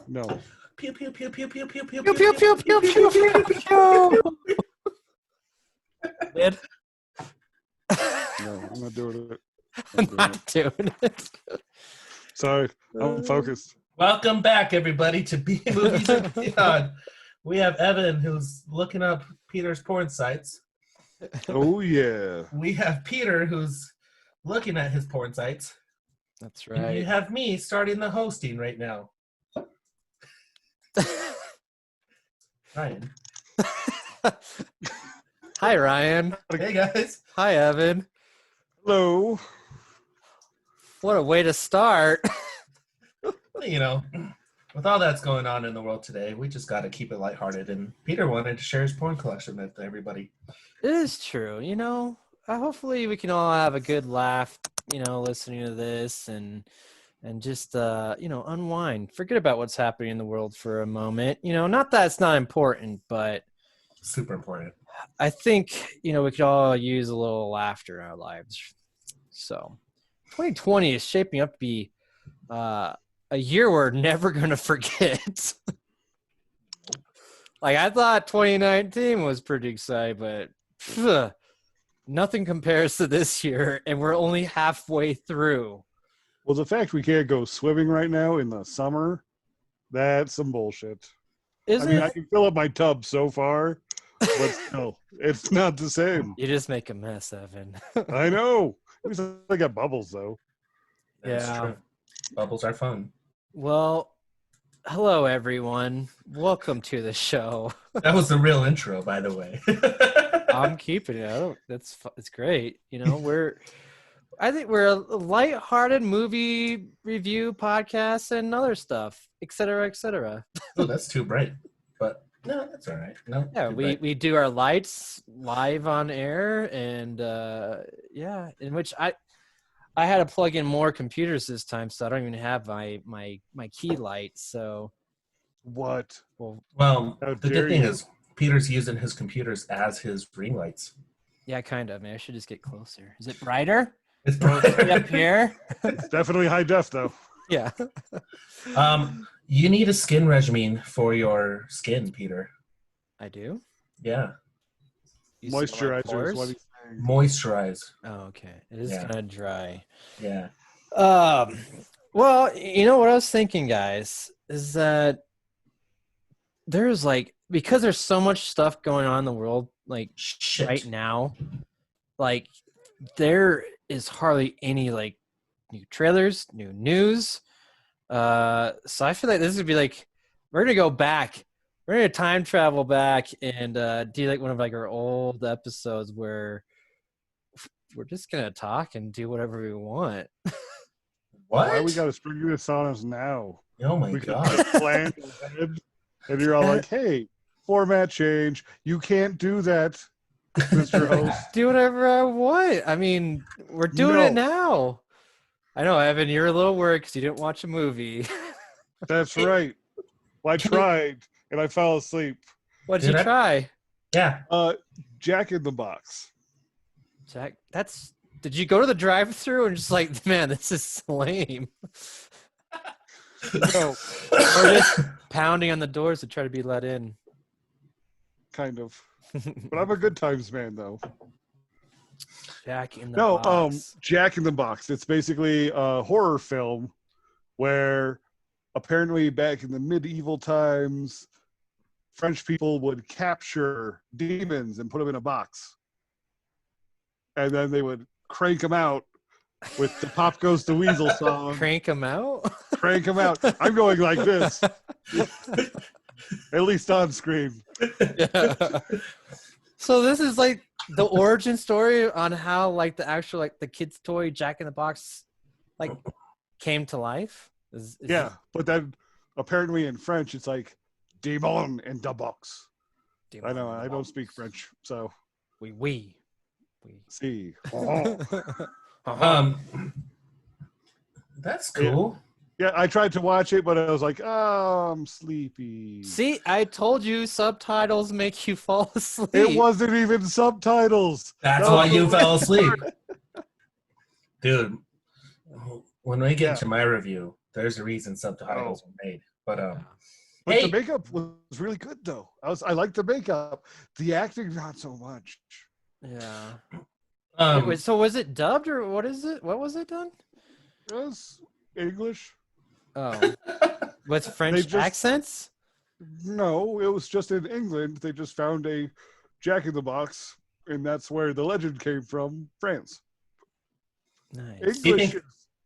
No. Pew pew pew pew pew pew pew Pew pew pew pew pew pew pew. Did? No, I'm not doing it. I'm not doing it. Sorry, I'm focused. Welcome back, everybody, to B Movies and Beyond. We have Evan, who's looking up Peter's porn sites. Oh, yeah. We have Peter, who's looking at his porn sites. That's And you right. have me starting the hosting right now. Ryan. Hi, Ryan. Hey, guys. Hi, Evan. Hello. What a way to start. You know, with all that's going on in the world today, we just got to keep it lighthearted. And Peter wanted to share his porn collection with everybody. It is true. You know, hopefully we can all have a good laugh, you know, listening to this and just, you know, unwind. Forget about what's happening in the world for a moment. You know, not that it's not important, but Super important. I think, you know, we could all use a little laughter in our lives. So 2020 is shaping up to be a year we're never going to forget. Like, I thought 2019 was pretty exciting, but nothing compares to this year, and we're only halfway through. Well, the fact we can't go swimming right now in the summer, that's some bullshit. Isn't I mean, it? I can fill up my tub so far, but still, it's not the same. You just make a mess, Evan. I know. At least I got bubbles, though. That's Yeah. true. Bubbles are fun. Well, hello, everyone. Welcome to the show. That was the real intro, by the way. I'm keeping it. It's great. You know, I think we're a lighthearted movie review podcast and other stuff, et cetera, et cetera. Oh, that's too bright. But no, that's all right. No, Yeah, too bright. we do our lights live on air, and yeah, in which I had to plug in more computers this time, so I don't even have my key light. So, What? well, Well, How the dare good thing you. is Peter's using his computers as his ring lights. yeah, kind of. Maybe I should just get closer. Is it brighter? It's Up here? It's definitely high def, though. Yeah. You need a skin regimen for your skin, Peter. I do. Yeah. You see my Moisturizer is pores? what he's saying. Moisturize. Oh, okay. It is Yeah. kind of dry. Yeah. Well, you know what I was thinking, guys, is that there's because there's so much stuff going on in the world, like Shit. right now, like there is hardly any new trailers, new news. So I feel like this would be we're gonna go back. We're gonna time travel back and do one of our old episodes where we're just gonna talk and do whatever we want. What? Why we got to spring this on us now? Oh my We could god. have planned ahead, and you're all like, hey, format change. You can't do that, Mr. Host. Do whatever I want. I mean, we're doing it now. I know, Evan, you're a little worried because you didn't watch a movie. That's right. Well, I tried, and I fell asleep. What'd Did you I? try? Yeah. Jack in the Box. Jack, did you go to the drive-thru and just man, this is lame? No, Or just pounding on the doors to try to be let in? kind of. But I'm a good times man, though. Jack in the No, Box. Jack in the Box. It's basically a horror film where apparently back in the medieval times, French people would capture demons and put them in a box. And then they would crank them out with the Pop Goes the Weasel song. Crank them out? Crank them out. I'm going like this. At least on screen. Yeah. So this is the origin story on how the actual the kid's toy Jack in the Box came to life. Is Yeah, but then apparently in French it's Demon in the Box. it- I know, I don't speak French, so We. see. That's cool. Yeah, I tried to watch it, but I was like, oh, I'm sleepy. See, I told you subtitles make you fall asleep. It wasn't even subtitles. That's No. why you fell asleep. Dude, when we get Yeah. to my review, there's a reason subtitles were made. But But hey, the makeup was really good though. I liked the makeup. The acting not so much. Yeah. um, Wait, so was it dubbed or what is it? What was it done? It was English. Oh, with French just- accents? No, it was just in England. They just found a Jack in the Box, and that's where the legend came from, France. Nice. English.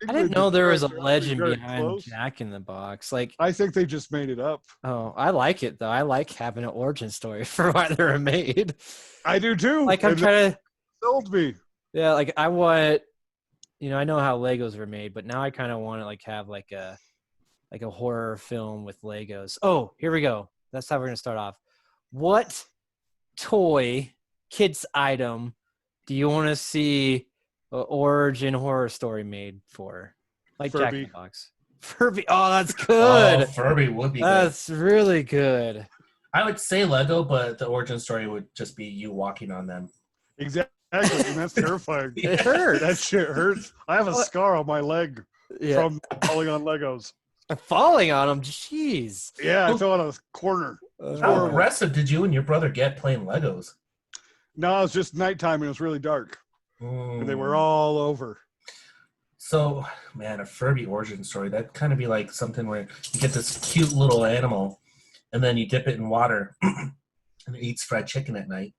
I didn't know there was a French are legend very behind close. Jack in the Box. Like, I think they just made it up. oh, I like it though. I like having an origin story for why they were made. I do too. Like, I'm and trying to. they sold me. Yeah, like I want. I know how Legos were made, but now I kind of want to like have like a horror film with Legos. Oh, here we go. That's how we're gonna start off. What toy, kids item, do you want to see an origin horror story made for? Like Jack in Furby. the Box. Furby. Oh, that's good. oh, Furby would be good. That's really good. I would say Lego, but the origin story would just be you walking on them. Exactly, and that's terrifying. It hurts. That shit hurts. I have a scar on my leg from falling on Legos. Falling on them. Jeez. Yeah, I fell on a corner. How aggressive did you and your brother get playing Legos? No, it was just nighttime and it was really dark. And they were all over. So, man, a Furby origin story, that'd kind of be like something where you get this cute little animal and then you dip it in water and it eats fried chicken at night.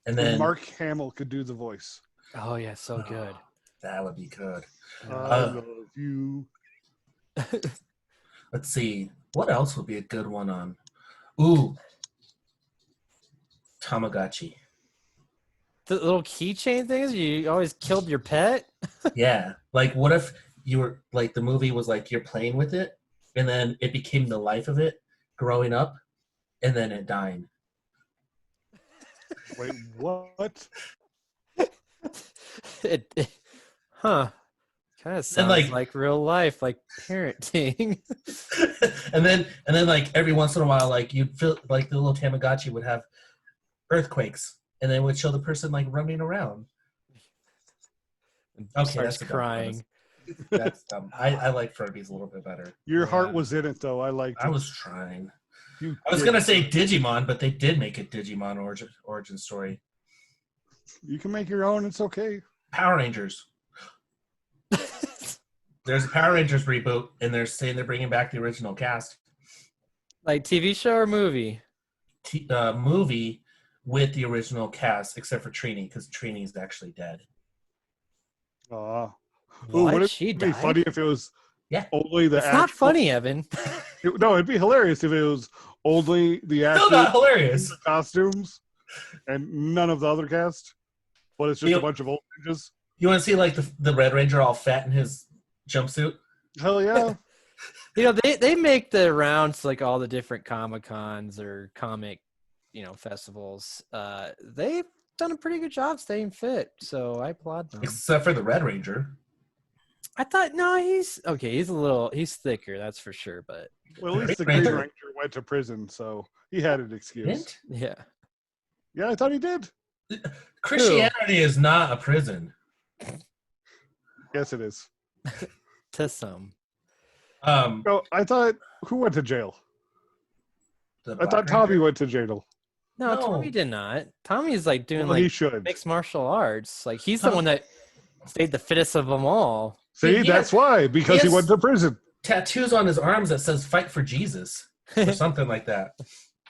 And then Mark Hamill could do the voice. Oh yeah, so good. That would be good. I love you. Let's see. What else would be a good one on? Ooh. Tamagotchi. The little keychain things, you always killed your pet? Yeah. Like, what if you were, like, the movie was like you're playing with it, and then it became the life of it growing up, and then it died. Wait, what? Huh. Kind of sounds like- like real life, like parenting. and then like every once in a while, like you'd feel like the little Tamagotchi would have earthquakes, and then it would show the person like running around. Okay, Starts that's a dumb crying. premise. That's dumb. I like Furbies a little bit better. Your heart Yeah. was in it, though. I liked it. I was trying. You I was did. gonna say Digimon, but they did make a Digimon origin story. You can make your own. It's okay. Power Rangers. There's a Power Rangers reboot, and they're saying they're bringing back the original cast. Like TV show or movie? Movie with the original cast, except for Trini, because Trini's actually dead. Aw. Ooh, What? would it She be died? funny if it was Yeah. only the It's not actual- funny, Evan. No, it'd be hilarious if it was only the Still not actual hilarious. costumes and none of the other cast, but it's just You- a bunch of old ninjas. You want to see like the Red Ranger all fat in his jumpsuit? Hell yeah. They make the rounds to, like all the different Comic-Cons or comic, festivals. They've done a pretty good job staying fit, so I applaud them. Except for the Red Ranger. I thought no, he's he's thicker, that's for sure, but Well, at least the Green Green Ranger. Ranger went to prison, so he had an excuse. Hint? yeah. Yeah, I thought he did. Christianity is not a prison. Yes, it is. To some. No, I thought who went to jail? The I Black thought Tommy Ranger? went to jail. No, No. Tommy did not. Tommy's like doing Well, he like should. mixed martial arts. Like he's the Huh. one that stayed the fittest of them all. See, He that's has- why, because he has- went to prison. Tattoos on his arms that says "Fight for Jesus" or something like that.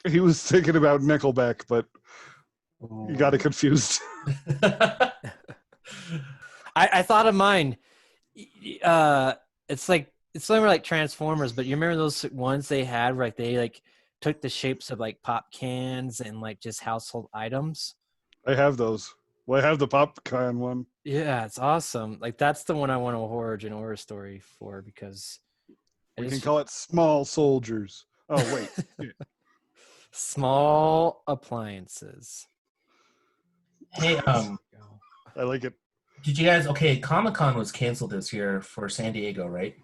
He was thinking about Nickelback, but you got it confused. I thought of mine. It's like it's similar like Transformers, but you remember those ones they had where like they like took the shapes of like pop cans and like just household items. I have those. Well, I have the popcorn one. Yeah, it's awesome. Like that's the one I want a horror story for because We can call it Small Soldiers. Oh, wait. small appliances. Hey, I like it. did you guys? Okay, Comic-Con was canceled this year for San Diego, right?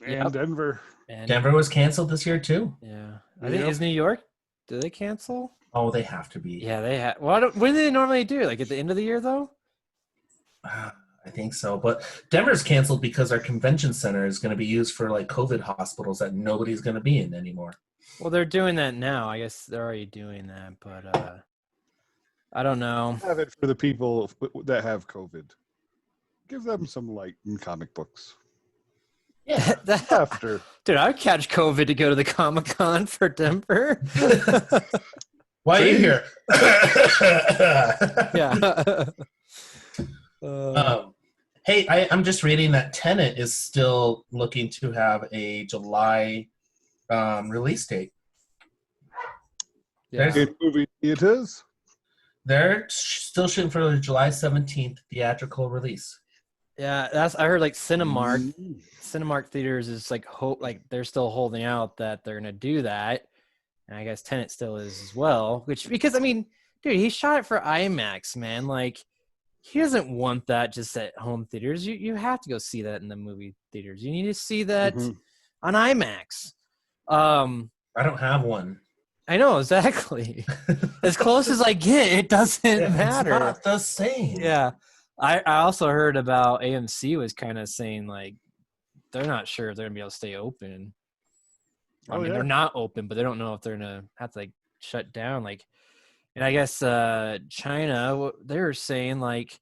And Yep. Denver. And, Denver was canceled this year too. Yeah, I think Yep. is New York. Do they cancel? Oh, they have to be. Yeah, they have. Well, when do they normally do? Like at the end of the year, though. I think so. But Denver's canceled because our convention center is going to be used for like COVID hospitals that nobody's going to be in anymore. Well, they're doing that now. I guess they're already doing that, but I don't know. Have it for the people that have COVID. Give them some light in comic books. Yeah. After. Dude, I'd catch COVID to go to the Comic-Con for Denver. Why are you here? Yeah. Hey, I'm just reading that Tenet is still looking to have a July release date. Yeah. Good movie it is. They're still shooting for the July 17th theatrical release. Yeah, I heard like Cinemark theaters is like they're still holding out that they're gonna do that, and I guess Tenet still is as well. Because I mean, dude, he shot it for IMAX, man. Like, he doesn't want that just at home theaters. You have to go see that in the movie theaters. You need to see that on IMAX. I don't have one. I know, exactly. As close as I get, it doesn't matter. It's not the same. Yeah. I also heard about AMC was kind of saying, like, they're not sure if they're going to be able to stay open. I mean, they're not open, but they don't know if they're going to have to, like, shut down. Like, and I guess China, they were saying, like,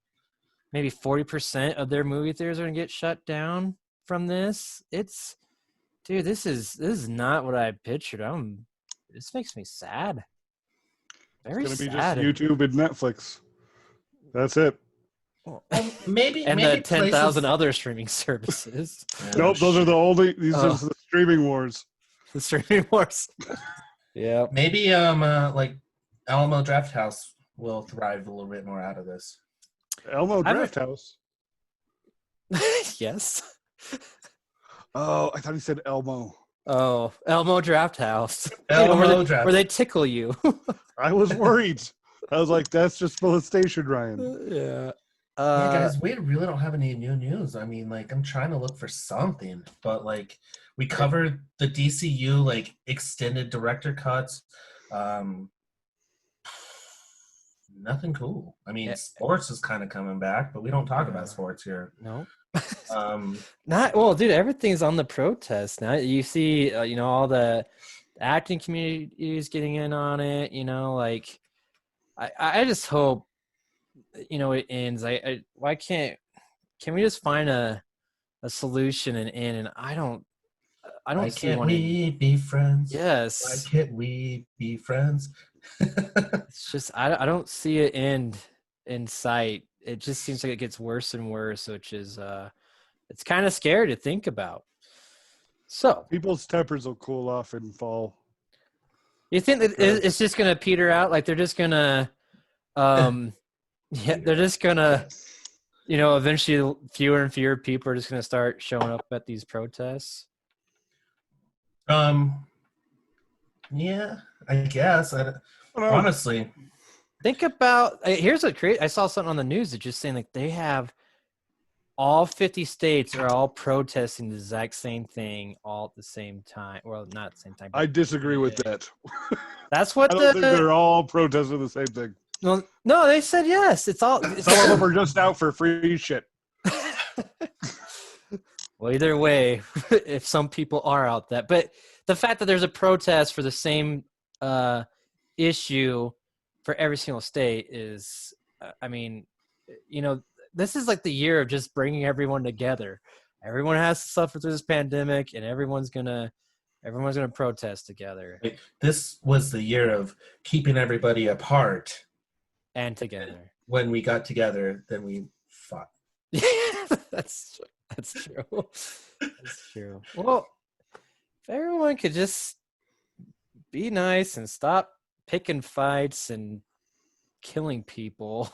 maybe 40% of their movie theaters are going to get shut down from this. Dude, this is not what I pictured. This makes me sad. Very sad. It's going to be just YouTube and Netflix. That's it. Maybe the 10,000 other streaming services. Nope, those are the only. These are the streaming wars. The streaming wars. Yeah. Maybe like Alamo Drafthouse will thrive a little bit more out of this. Alamo Drafthouse. Yes. Oh, I thought he said Elmo. Oh, Elmo Drafthouse. Where they tickle you. I was worried. I was like, that's just molestation, Ryan. Yeah. Yeah, guys, we really don't have any new news. I mean, like, I'm trying to look for something, but like, we covered the DCU like extended director cuts. Nothing cool. I mean, sports is kind of coming back, but we don't talk about sports here. No. Dude. Everything's on the protest now. You see, all the acting community is getting in on it. Like, I just hope. It ends. Why can we just find a solution and end? And I don't Why see can't one. We be friends? Yes. Why can't we be friends? It's just I don't see it end in sight. It just seems like it gets worse and worse, which is it's kind of scary to think about. So people's tempers will cool off and fall. You think that it's just gonna peter out? Like they're just gonna they're just gonna, eventually fewer and fewer people are just gonna start showing up at these protests. Yeah, I guess. Honestly, think about here's what I saw something on the news that just saying like they have all 50 states are all protesting the exact same thing all at the same time. Well, not at the same time. I disagree with that. That's what I don't think they're all protesting the same thing. No, they said yes. Some of them are just out for free shit. Well, either way, if some people are out that, but the fact that there's a protest for the same issue for every single state is, this is like the year of just bringing everyone together. Everyone has to suffer through this pandemic, and everyone's gonna protest together. This was the year of keeping everybody apart. And together. When we got together, then we fought. That's true. That's true. Well, if everyone could just be nice and stop picking fights and killing people,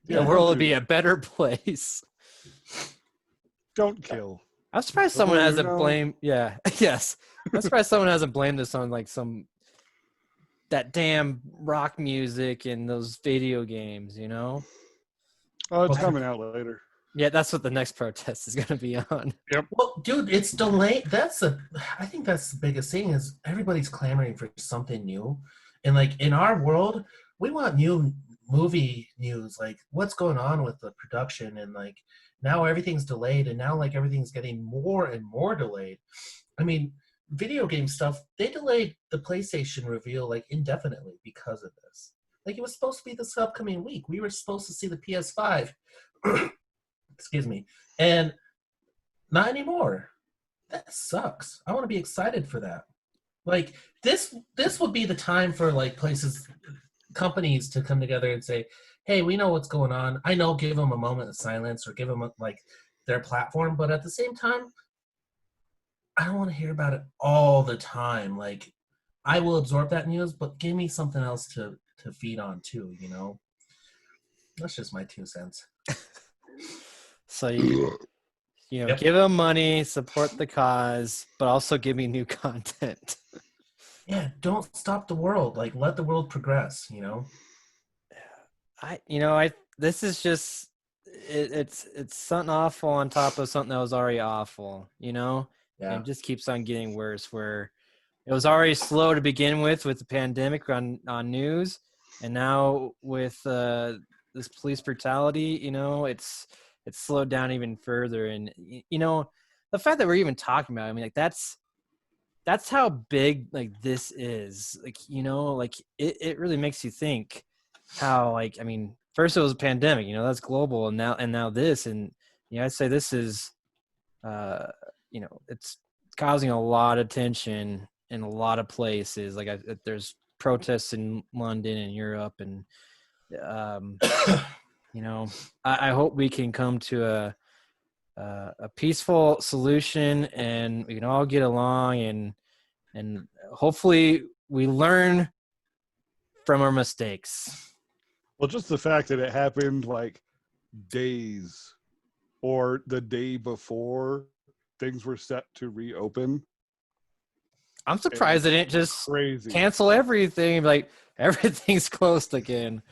the world would be a better place. Don't kill. I'm surprised someone hasn't blamed. Yeah. Yes. I'm surprised someone hasn't blamed this on like that damn rock music and those video games, Oh, it's coming out later. Yeah, that's what the next protest is going to be on. Yep. Well, dude, it's delayed. I think that's the biggest thing is everybody's clamoring for something new. And like in our world, we want new movie news, like what's going on with the production, and like now everything's delayed, and now like everything's getting more and more delayed. I mean, video game stuff, they delayed the PlayStation reveal like indefinitely because of this. Like it was supposed to be this upcoming week. We were supposed to see the PS5. Excuse me. And not anymore. That sucks. I want to be excited for that. Like this would be the time for like companies to come together and say, hey, we know what's going on. I know, give them a moment of silence or give them like their platform, but at the same time, I don't want to hear about it all the time. Like, I will absorb that news, but give me something else to feed on too, you know? That's just my 2 cents. So you Yep. give them money, support the cause, but also give me new content. Yeah, don't stop the world. Like, let the world progress, you know? This is just it's something awful on top of something that was already awful, you know? Yeah. And it just keeps on getting worse, where it was already slow to begin with the pandemic on news, and now with this police brutality, you know, it's slowed down even further. And you know, the fact that we're even talking about it, I mean, like that's how big like this is. Like, you know, like it really makes you think how, like, I mean, first it was a pandemic, you know, that's global, and now this, and you know, I'd say this is you know, it's causing a lot of tension in a lot of places. Like there's protests in London and Europe, and you know, I hope we can come to a peaceful solution, and we can all get along, and hopefully we learn from our mistakes. Well, just the fact that it happened like days or the day before things were set to reopen. I'm surprised they didn't just Crazy. cancel everything. Like, everything's closed again.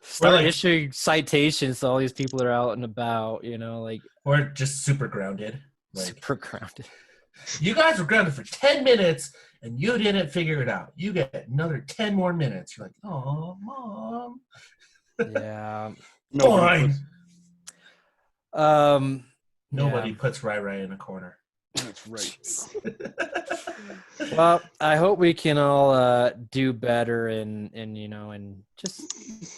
Start issuing citations to all these people that are out and about, you know, like. Or just super grounded. Like, super grounded. You guys were grounded for 10 minutes and you didn't figure it out. You get another 10 more minutes. You're like, oh, Mom. Yeah. Fine. Nobody puts Rai in a corner. That's right. Well, I hope we can all do better and you know, and just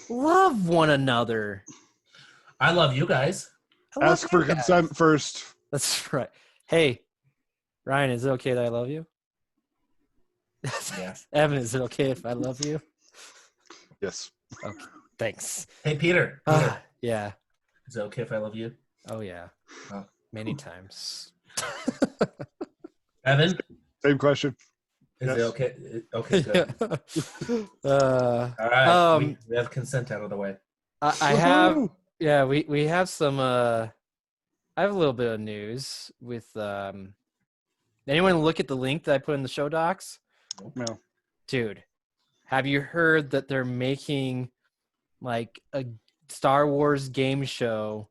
love one another. I love you guys. Ask for consent first. That's right. Hey, Ryan, is it okay that I love you? Yeah. Evan, is it okay if I love you? Yes. Okay. Thanks. Hey, Peter. Yeah. Is it okay if I love you? Oh, yeah. Oh. Many times. Evan? Same question. Is it okay? Okay, good. All right. We have consent out of the way. I have, yeah, we have some, I have a little bit of news with, anyone look at the link that I put in the show docs? No. Dude, have you heard that they're making like a Star Wars game show?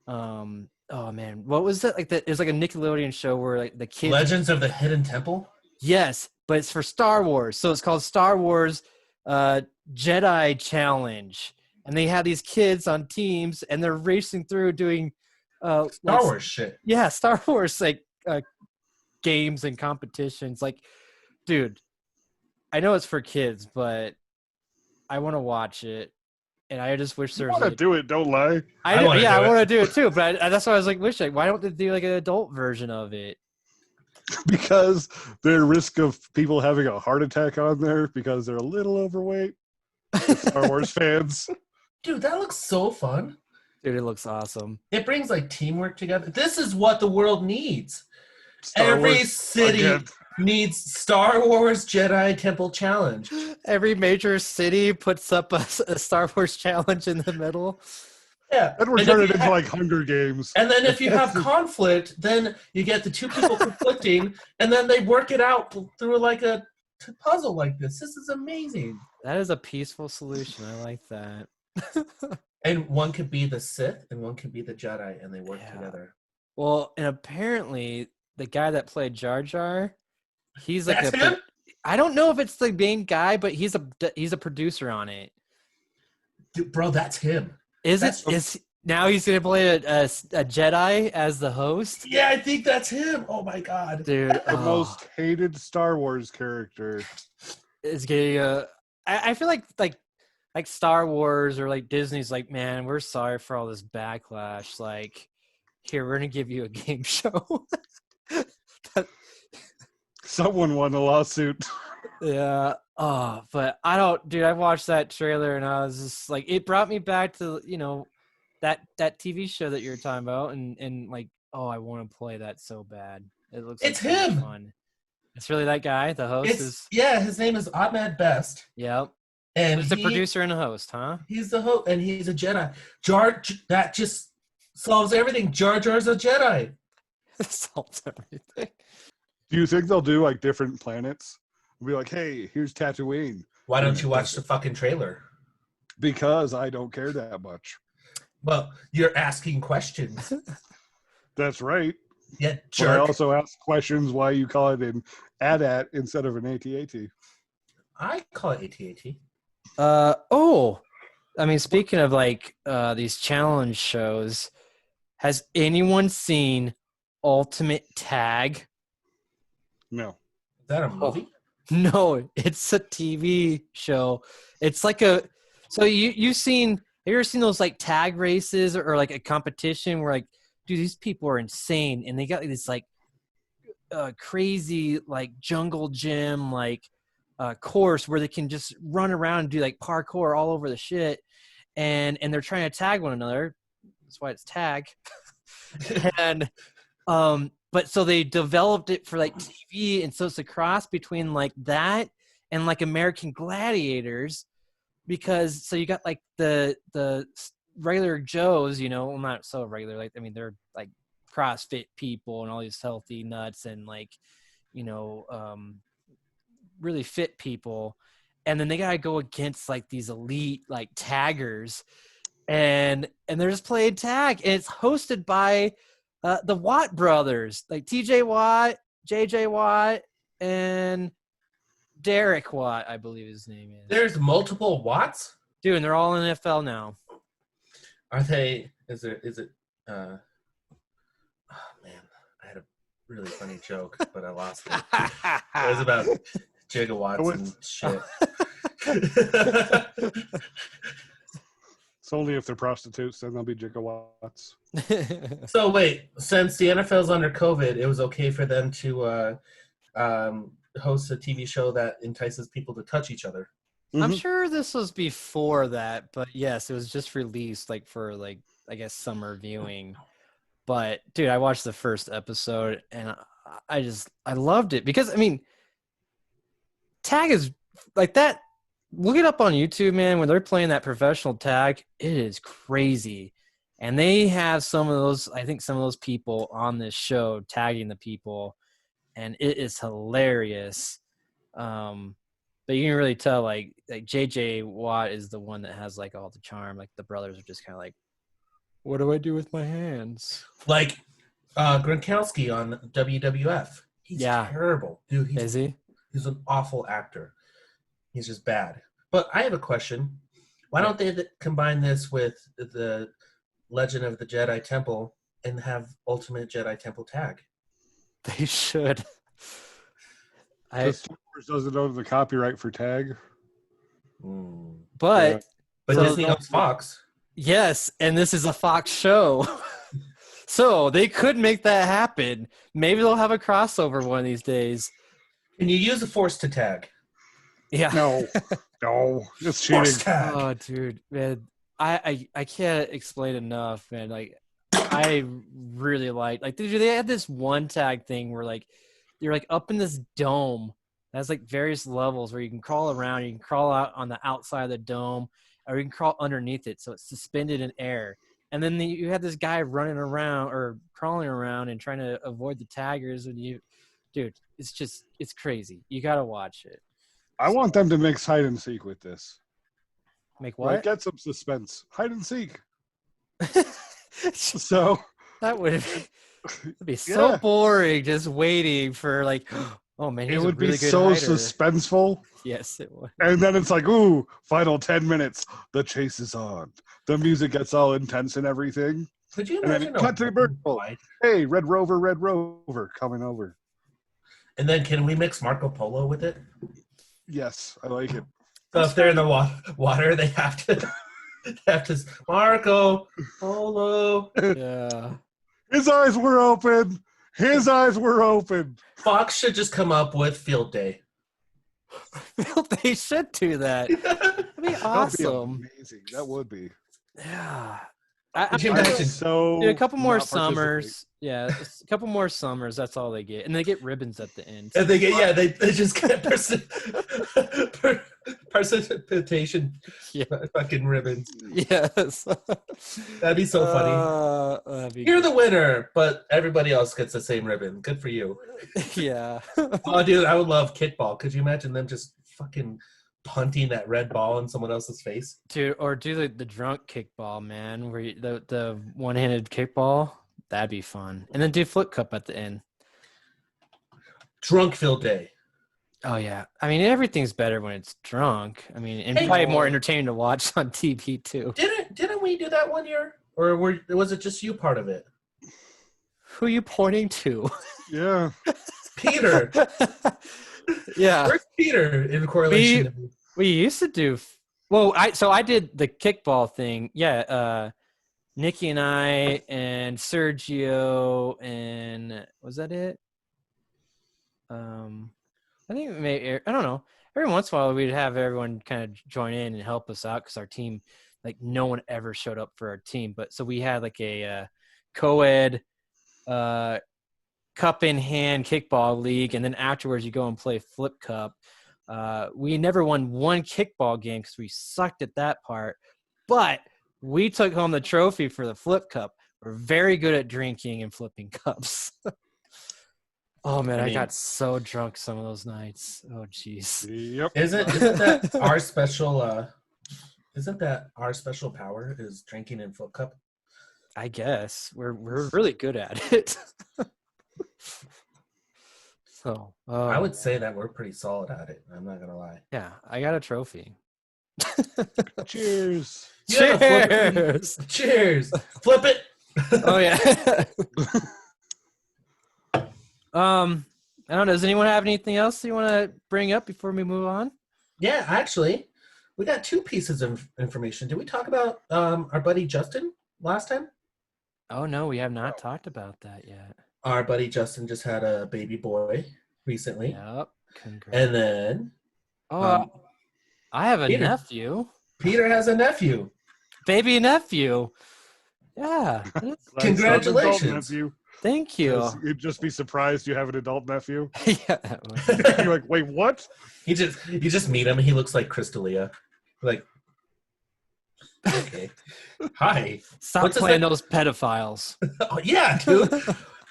Oh man, what was that? Like that? It was like a Nickelodeon show where like the kids. Legends of the Hidden Temple. Yes, but it's for Star Wars, so it's called Star Wars Jedi Challenge, and they have these kids on teams, and they're racing through doing Star Wars shit. Yeah, Star Wars like games and competitions. Like, dude, I know it's for kids, but I want to watch it. And I just wish there was. I want to do it. Don't lie. I want to do it too. But that's why I was like, why don't they do like an adult version of it? Because there's risk of people having a heart attack on there because they're a little overweight. Star Wars fans. Dude, that looks so fun. Dude, it looks awesome. It brings like teamwork together. This is what the world needs. Every city needs Star Wars Jedi Temple Challenge. Every major city puts up a Star Wars challenge in the middle. Yeah. And we're turning it into like Hunger Games. And then if you have conflict, then you get the two people conflicting, and then they work it out through like a puzzle like this. This is amazing. That is a peaceful solution. I like that. And one could be the Sith, and one could be the Jedi, and they work together. Well, and apparently the guy that played Jar Jar, he's like I don't know if it's the main guy, but he's a producer on it. Dude, bro, that's him. Is That's- it? Is now he's gonna play a Jedi as the host? Yeah, I think that's him. Oh my god. Dude, The most hated Star Wars character. is getting a. I feel like Star Wars or like Disney's like, man, we're sorry for all this backlash. Like, here, we're gonna give you a game show. Someone won a lawsuit. Yeah. Oh, but I don't, dude. I watched that trailer and I was just like, it brought me back to that TV show that you were talking about, and like, oh, I want to play that so bad. It looks like It's so much him. fun. It's really that guy. The host is. Yeah, his name is Ahmed Best. Yep. And He's the producer and the host, huh? He's the host, and he's a Jedi. That just solves everything. Jar Jar's a Jedi. Solves everything. Do you think they'll do like different planets? Be like, hey, here's Tatooine. Why don't you watch the fucking trailer? Because I don't care that much. Well, you're asking questions. That's right. Yeah, But jerk. I also ask questions why you call it an AT-AT instead of an AT-AT. I call it AT-AT. I mean, speaking of like these challenge shows, has anyone seen Ultimate Tag? No. Is that a movie? No, it's a TV show. It's like a so you've seen have you ever seen those like tag races or like a competition where like, dude, these people are insane and they got this like crazy like jungle gym like course where they can just run around and do like parkour all over the shit and they're trying to tag one another. That's why it's tag. And but so they developed it for like TV, and so it's a cross between like that and like American Gladiators, because so you got like the regular Joes, well, not so regular, like I mean they're like CrossFit people and all these healthy nuts and like really fit people, and then they gotta go against like these elite like taggers, and they're just playing tag, and it's hosted by the Watt brothers, like TJ Watt, JJ Watt, and Derek Watt, I believe his name is. There's multiple Watts? Dude, and they're all in the NFL now. Are they is it oh man, I had a really funny joke, but I lost it. It was about gigawatts and shit. It's only if they're prostitutes, then they'll be gigawatts. So wait, since the NFL's under COVID, it was okay for them to host a TV show that entices people to touch each other. I'm sure this was before that, but yes, it was just released like for like I guess summer viewing. But dude, I watched the first episode and I loved it because I mean, tag is like that. Look it up on YouTube, man. When they're playing that professional tag, it is crazy. And they have some of those people on this show tagging the people, and it is hilarious. But you can really tell, like JJ Watt is the one that has like all the charm. Like the brothers are just kind of like, what do I do with my hands? Like Gronkowski on WWF. He's terrible, dude. Is he? He's an awful actor. He's just bad. But I have a question. Why don't they combine this with the Legend of the Jedi Temple and have Ultimate Jedi Temple tag? They should. Star Wars doesn't own the copyright for tag. But Disney owns Fox. Yes, and this is a Fox show. So they could make that happen. Maybe they'll have a crossover one of these days. Can you use the Force to tag? Yeah. No, it's cheating. Force tag. Oh, dude, man, I can't explain enough, man. Like, I really like they had this one tag thing where like you're like up in this dome. That's like various levels where you can crawl around. You can crawl out on the outside of the dome, or you can crawl underneath it, so it's suspended in air. And then you had this guy running around or crawling around and trying to avoid the taggers. And dude, it's crazy. You gotta watch it. I want them to mix hide and seek with this. Make what? Like, get some suspense. Hide and seek. So that would be so boring, just waiting for like, Oh man, It he's a would really be good so hider. suspenseful. Yes, it would. And then it's like, ooh, final 10 minutes. The chase is on. The music gets all intense and everything. Could you And then imagine it cut to a commercial. wide? Hey, Red Rover, coming over. And then can we mix Marco Polo with it? Yes, I like it. So if they're in the water, they have to Marco Polo. Yeah. His eyes were open. His eyes were open. Fox should just come up with Field Day. They should do that. That'd be awesome. That'd be amazing. That would be. Yeah. Could you I'm imagine? so Dude, a couple more not participate. summers. Yeah, a couple more summers. That's all they get, and they get ribbons at the end. And they just get precipitation fucking ribbons. Yes. That'd be so funny. That'd be You're the winner, but everybody else gets the same ribbon. Good for you. Yeah. Oh, dude, I would love kickball. Could you imagine them just fucking punting that red ball in someone else's face? Dude, or do the drunk kickball, man, where the one-handed kickball. That'd be fun. And then do flip cup at the end. Drunk Field Day. Oh yeah. I mean, everything's better when it's drunk. I mean, and Hey, probably more entertaining to watch on TV too. Didn't we do that one year? Or was it just you part of it? Who are you pointing to? Yeah. Peter. Yeah. Where's Peter in correlation? We used to do I did the kickball thing. Yeah, Nikki and I and Sergio and was that it? I think maybe I don't know. Every once in a while we'd have everyone kind of join in and help us out because our team, like no one ever showed up for our team. But so we had like a co-ed cup in hand kickball league, and then afterwards you go and play flip cup. We never won one kickball game because we sucked at that part, but we took home the trophy for the flip cup. We're very good at drinking and flipping cups. Oh man, I got so drunk some of those nights. Oh jeez. Yep. Isn't that our special? Isn't that our special power? Is drinking in flip cup? I guess we're really good at it. So I would say that we're pretty solid at it. I'm not gonna lie. yeah, I got a trophy. Cheers. Cheers. Cheers. Flip it. Oh yeah. I don't know. Does anyone have anything else you want to bring up before we move on? Yeah, actually, we got two pieces of information. Did we talk about our buddy Justin last time? Oh no, we have not talked about that yet. Our buddy Justin just had a baby boy recently. Yep. Congrats. And then I have a Peter. nephew. Peter has a nephew. Baby nephew. Yeah. Congratulations. Nephew. Thank you. You'd just be surprised you have an adult nephew. Yeah. You're like, wait, what? You just meet him and he looks like Crystalia. Like, okay. Hi. Stop What's his playing name? those pedophiles. Oh, yeah, dude.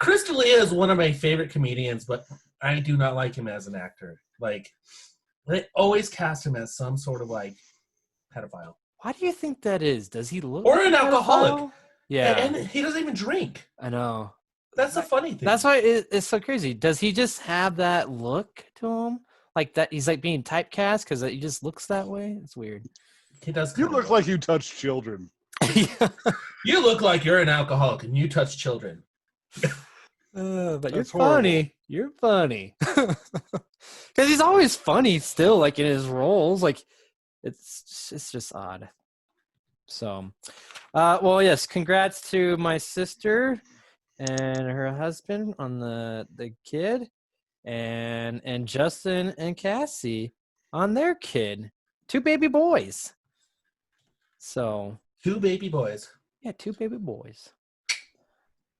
Crystalia is one of my favorite comedians, but I do not like him as an actor. Like, they always cast him as some sort of like pedophile. Why do you think that is? Does he look Or like an a alcoholic. pedophile? Yeah. And he doesn't even drink. I know. That's the funny thing. That's why it's so crazy. Does he just have that look to him? Like that he's like being typecast because he just looks that way? It's weird. He does. You look like you touch children. Yeah. You look like you're an alcoholic and you touch children. But you're That's horrible. funny. You're funny. Because he's always funny still, like in his roles. Like it's just odd. So, well, yes, congrats to my sister and her husband on the kid, and Justin and Cassie on their kid, 2 baby boys. So 2 baby boys. yeah, 2 baby boys.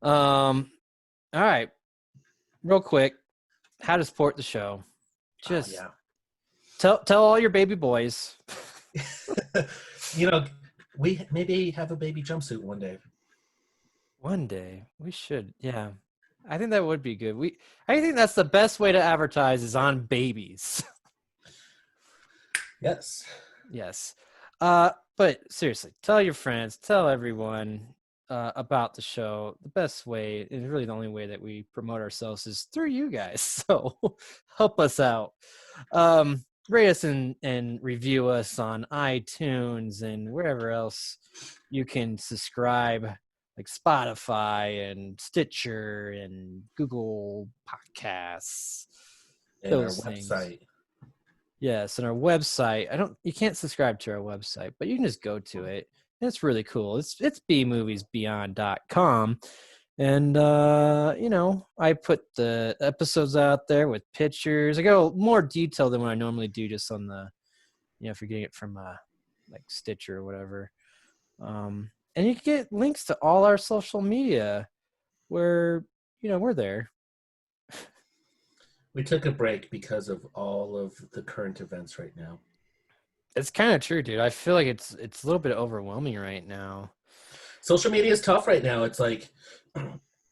All right, real quick, how to support the show? Just yeah. tell all your baby boys. You know, we maybe have a baby jumpsuit one day. One day we should, yeah. I think that would be good. I think that's the best way to advertise is on babies. Yes. Yes. But seriously, tell your friends, tell everyone. about the show, the best way, and really the only way that we promote ourselves is through you guys. So help us out. Rate us and review us on iTunes and wherever else you can subscribe, like Spotify and Stitcher and Google Podcasts. And our Those things. website. Yes, and our website. You can't subscribe to our website, but you can just go to it. It's really cool. It's bmoviesbeyond.com. And I put the episodes out there with pictures. I go more detailed than what I normally do just on the, if you're getting it from like Stitcher or whatever. And you can get links to all our social media where, we're there. We took a break because of all of the current events right now. It's kind of true, dude. I feel like it's a little bit overwhelming right now. Social media is tough right now. It's like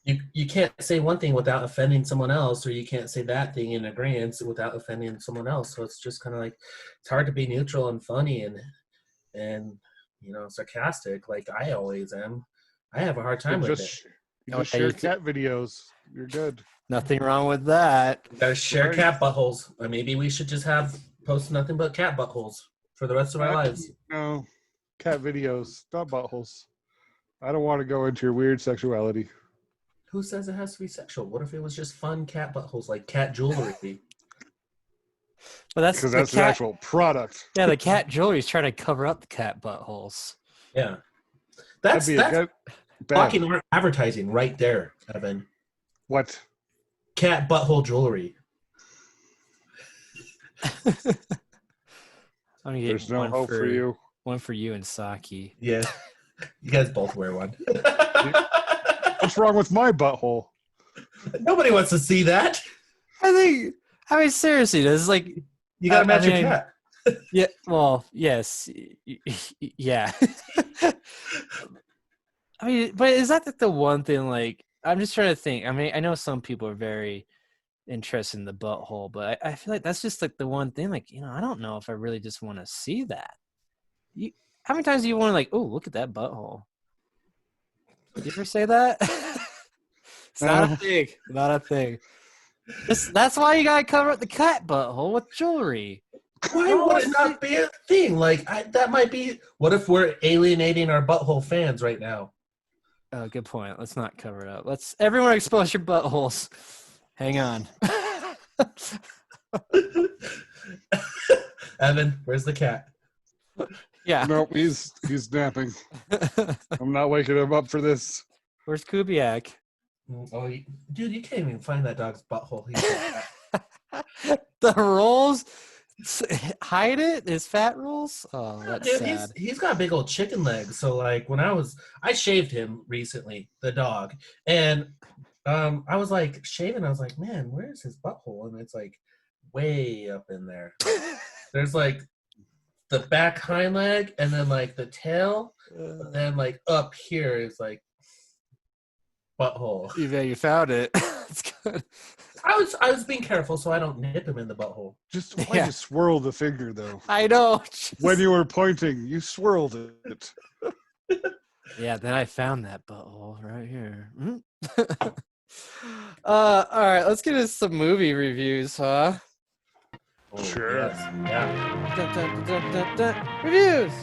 you can't say one thing without offending someone else, or you can't say that thing in agreement without offending someone else. So it's just kind of like it's hard to be neutral and funny and sarcastic like I always am. I have a hard time with it. You just share cat videos. You're good. Nothing wrong with that. You gotta share cat buttholes. Or maybe we should just post nothing but cat buttholes for the rest of our lives. No, cat videos, not buttholes. I don't want to go into your weird sexuality. Who says it has to be sexual? What if it was just fun cat buttholes, like cat jewelry? But that's because that's the actual product. Yeah, the cat jewelry is trying to cover up the cat buttholes. Yeah, that's blocking advertising right there, Evan. What? Cat butthole jewelry. There's no hope for you. One for you and Saki. Yeah, you guys both wear one. What's wrong with my butthole? Nobody wants to see that. I mean, seriously, this is like you gotta match your cat. Yeah. Well, yes. Yeah. I mean, but is that the one thing? Like, I'm just trying to think. I mean, I know some people are very interested in the butthole, but I feel like that's just like the one thing. Like, I don't know if I really just want to see that. How many times do you want to like, oh, look at that butthole? Did you ever say that? It's not a thing. Not a thing. That's why you gotta cover up the cat butthole with jewelry. Why would it not be a thing? Like that might be. What if we're alienating our butthole fans right now? Oh, good point. Let's not cover it up. Let's everyone expose your buttholes. Hang on. Evan, where's the cat? Yeah. Nope, he's napping. I'm not waking him up for this. Where's Kubiak? Oh, dude, you can't even find that dog's butthole. The rolls hide it. His fat rolls. Oh, that's dude, sad. He's got big old chicken legs. So like when I shaved him recently, the dog, and I was like shaving. I was like, man, where's his butthole? And it's like way up in there. There's like the back hind leg, and then like the tail, and then like up here is like butthole. Yeah, you found it. It's good. I was being careful so I don't nip him in the butthole. Just why you swirl the finger though? I know. When you were pointing, you swirled it. Yeah, then I found that butthole right here. All right, let's get into some movie reviews, huh? Oh, Sure. Yes. Yeah. Dun, dun, dun, dun. Reviews.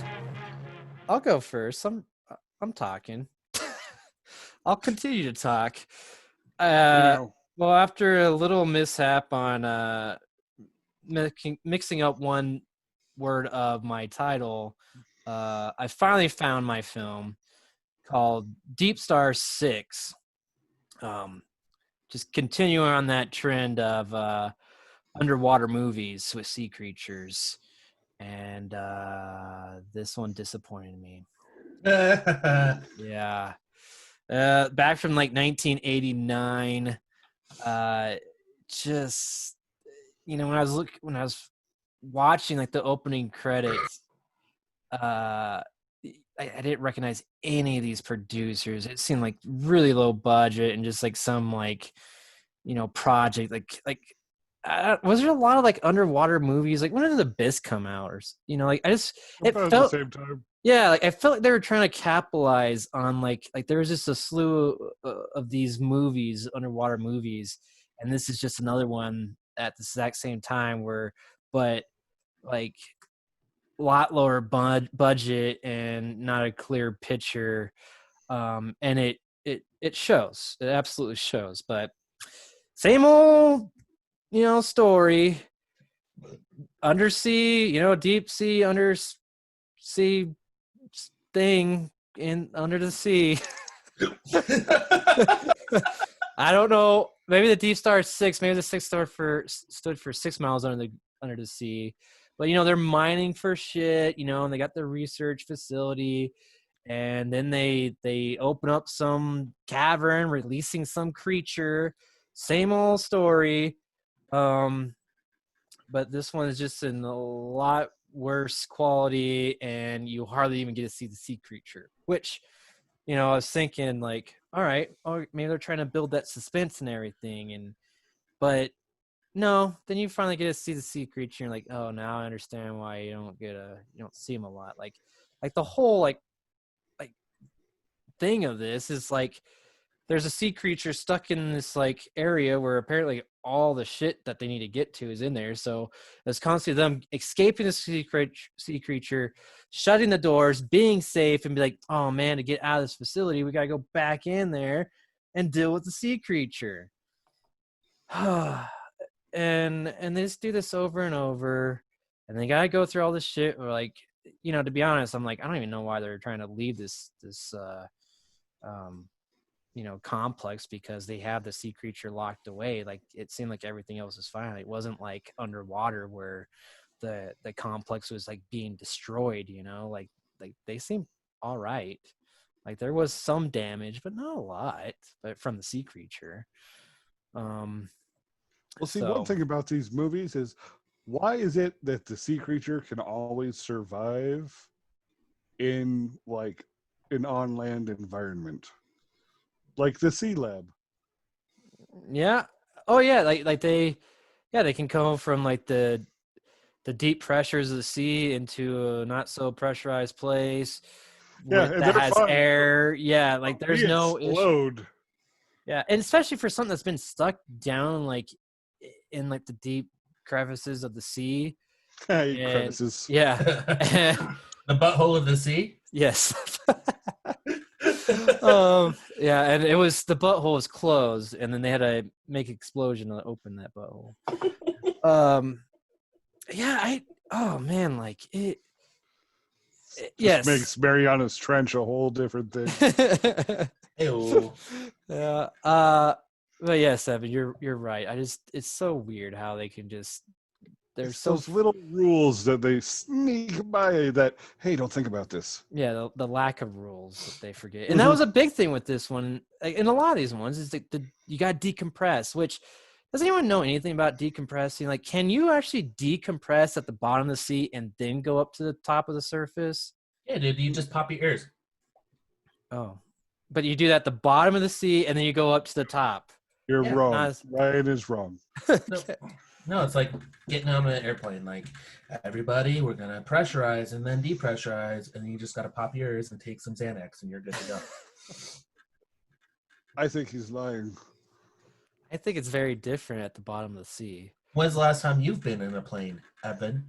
I'll go first. I'm talking. I'll continue to talk. Well, after a little mishap on mixing up one word of my title, I finally found my film called DeepStar Six. Just continuing on that trend of underwater movies with sea creatures, and this one disappointed me. Yeah. Back from like 1989, just when I was watching like the opening credits, I didn't recognize any of these producers. It seemed like really low budget and just like some like project like was there a lot of like underwater movies? Like when did The Abyss come out? Or like it felt the same time. Yeah, like I felt like they were trying to capitalize on like there was just a slew of these movies, underwater movies, and this is just another one at the exact same time but like a lot lower budget and not a clear picture, and it shows, it absolutely shows, but same old story, undersea, deep sea undersea thing in under the sea. I don't know. Maybe the DeepStar Six. Maybe the six stood for 6 miles under the sea. But they're mining for shit. And they got the research facility, and then they open up some cavern, releasing some creature. Same old story. But this one is just in a lot worse quality, and you hardly even get to see the sea creature, which I was thinking like, all right, maybe they're trying to build that suspense and everything, but no, then you finally get to see the sea creature and you're like, oh, now I understand why you don't see them a lot. Like the whole like thing of this is like there's a sea creature stuck in this like area where apparently all the shit that they need to get to is in there. So it's constantly them escaping the sea creature, shutting the doors, being safe, and be like, oh man, to get out of this facility, we got to go back in there and deal with the sea creature. and they just do this over and over, and they got to go through all this shit. Or like, to be honest, I'm like, I don't even know why they're trying to leave this complex, because they have the sea creature locked away. Like it seemed like everything else was fine. It wasn't like underwater where the complex was like being destroyed, like they seemed all right. Like there was some damage, but not a lot, but from the sea creature. Well, see, one thing about these movies is, why is it that the sea creature can always survive in like an on-land environment? Like the Sea Lab. Yeah. Oh yeah, like they can come from like the deep pressures of the sea into a not so pressurized place that has fine. air. Yeah, like there's no issue. Yeah, and especially for something that's been stuck down like in like the deep crevices of the sea. Crevices. Yeah. The butthole of the sea. Yes. Yeah, and it was, the butthole was closed, and then they had to make an explosion to open that butthole. Yeah, oh man, like it yes, makes Mariana's Trench a whole different thing. Ew. Yeah. But yes, Evan, you're right. It's so weird how they can just, there's those little rules that they sneak by that, hey, don't think about this. Yeah, the lack of rules that they forget. And that was a big thing with this one. In a lot of these ones, is you got to decompress, which, does anyone know anything about decompressing? Like, can you actually decompress at the bottom of the sea and then go up to the top of the surface? Yeah, dude, you just pop your ears. Oh. But you do that at the bottom of the sea and then you go up to the top. You're wrong. Ryan is wrong. No, it's like getting on an airplane. Like, everybody, we're going to pressurize and then depressurize, and then you just got to pop your ears and take some Xanax, and you're good to go. I think he's lying. I think it's very different at the bottom of the sea. When's the last time you've been in a plane, Evan?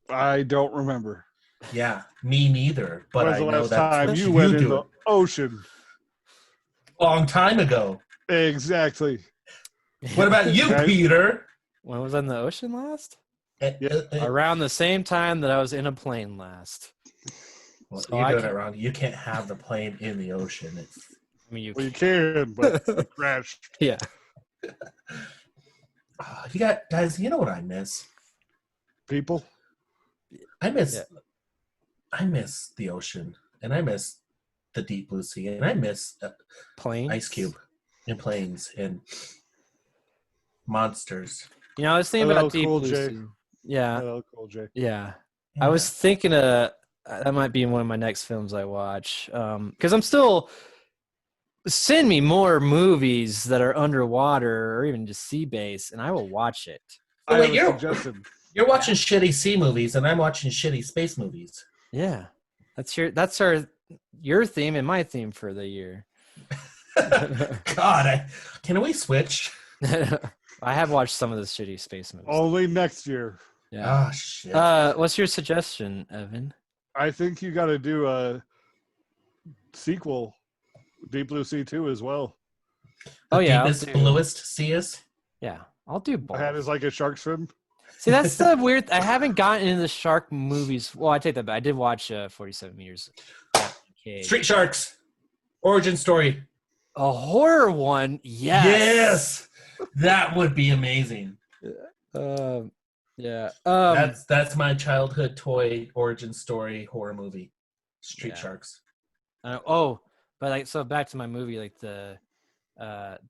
I don't remember. Yeah, me neither. But when's I the know last that time you went in the ocean? Long time ago. Exactly. What about you, Peter? When was I in the ocean last? Yeah. Around the same time that I was in a plane last. Well, so you're doing it wrong. You can't have the plane in the ocean. I mean, you can, but it crashed. Yeah. You got, guys, you know what I miss? People. I miss the ocean, and I miss the deep blue sea, and I miss planes, Ice Cube, and planes, and monsters. I was thinking about deep blue sea. Yeah. Hello, Cool J. Yeah. I was thinking that might be one of my next films I watch, because I'm still, send me more movies that are underwater or even just sea based, and I will watch it. So wait, you're watching shitty sea movies, and I'm watching shitty space movies. Yeah. your theme and my theme for the year. God, can we switch? I have watched some of the shitty space movies. Only next year. Yeah. Oh shit. What's your suggestion, Evan? I think you got to do a sequel, Deep Blue Sea 2 as well. The I'll deepest, do- bluest seas. Yeah, I'll do both. That is like a shark fin. See, that's the weird. I haven't gotten into the shark movies. Well, I take that back. I did watch 47 Meters. Street Sharks. Origin story. A horror one, yes. That would be amazing. Yeah. That's my childhood toy origin story horror movie. Street Yeah. Sharks. But like, so back to my movie, like the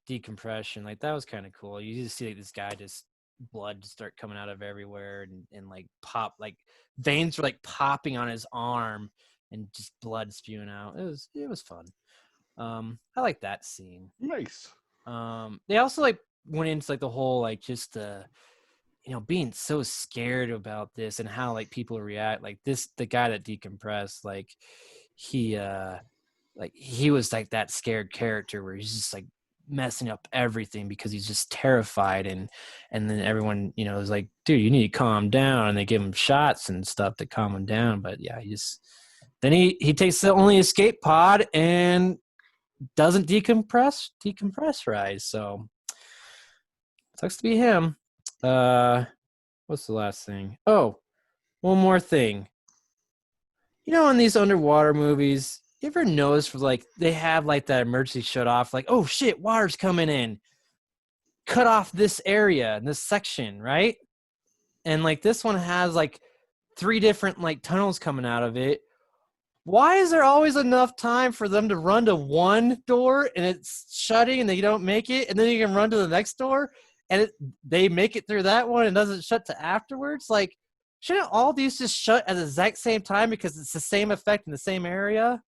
decompression, like that was kind of cool. You just see like this guy just blood just start coming out of everywhere and like pop, like veins were like popping on his arm and just blood spewing out. It was fun. I like that scene. Nice. They also like went into like the whole like just being so scared about this and how like people react. Like the guy that decompressed, like he was like that scared character where he's just like messing up everything because he's just terrified, and then everyone is like, dude, you need to calm down, and they give him shots and stuff to calm him down. But yeah, then he takes the only escape pod and doesn't decompress right. So sucks to be him. What's the last thing? Oh, one more thing. In these underwater movies, you ever notice like they have like that emergency shut off, like, oh shit, water's coming in, cut off this area and this section, right? And like this one has like 3 different like tunnels coming out of it. Why is there always enough time for them to run to one door and it's shutting and they don't make it, and then you can run to the next door and they make it through that one and doesn't shut to afterwards? Like, shouldn't all these just shut at the exact same time because it's the same effect in the same area?